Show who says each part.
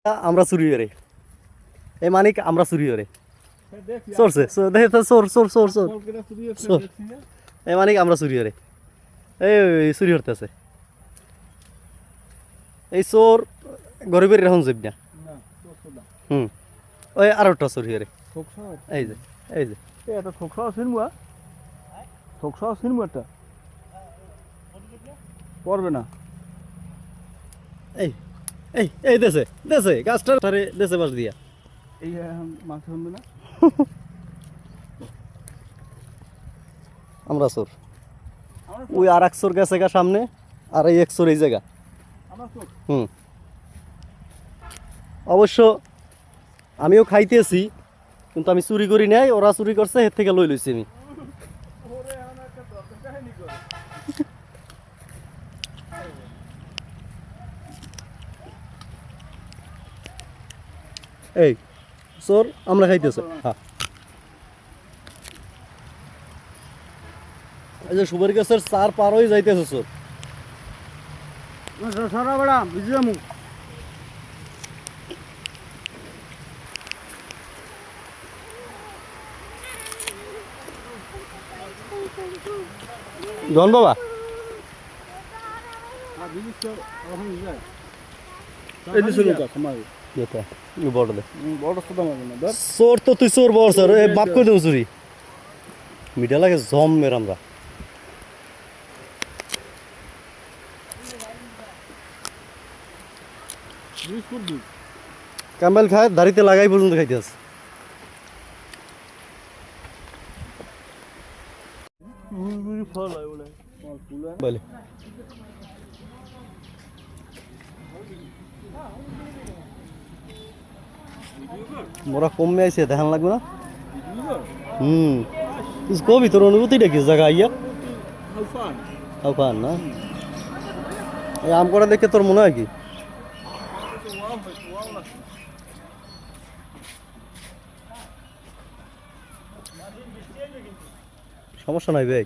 Speaker 1: আমরা চুরি করে এই মানিক আমরা চুরি করে চোরছে দেখে তো চোর চোর চোর চোর চোর এই মানিক আমরা চুরি করে এই চুরি করতেছে এই চোর গরিবের এখন যাবি না ওই আর একটা চুরি করে এই যে এই যে
Speaker 2: এটা থোকসা সিনমুয়া থোকসা সিনমু একটা পড়বে না
Speaker 1: এই এই এই দেশে দেশে গাছটার ধারে দেশে বাস দিয়া
Speaker 2: এই মাছ শুনবে না
Speaker 1: আমরা চোর ওই আর এক চোর গেছে গা সামনে আর এই এক চোর এই জায়গা অবশ্য আমিও খাইতেছি কিন্তু আমি চুরি করি নাই ওরা চুরি করছে এর থেকে লই লইছি আমি এই চোর আমরা খাইতেছে হ্যাঁ এই যে সুপারি গাছের চার পার হয়ে যাইতেছে চোর
Speaker 2: সারা বেড়া বুঝলাম
Speaker 1: জন বাবা চোর তো তুই চোর বড় স্যার বাপ করে দেবো চুরি মিডিয়া লাগে জম মের আমরা ক্যাম্বেল খায় দাড়িতে লাগাই পর্যন্ত খাইতে আছে বলে মোরা কমে আইছে দেখান লাগবে না কিছু কবি তোর অনুভূতিটা কি জায়গা আইয়া না এই আম করা দেখে তোর মনে হয় কি সমস্যা নাই ভাই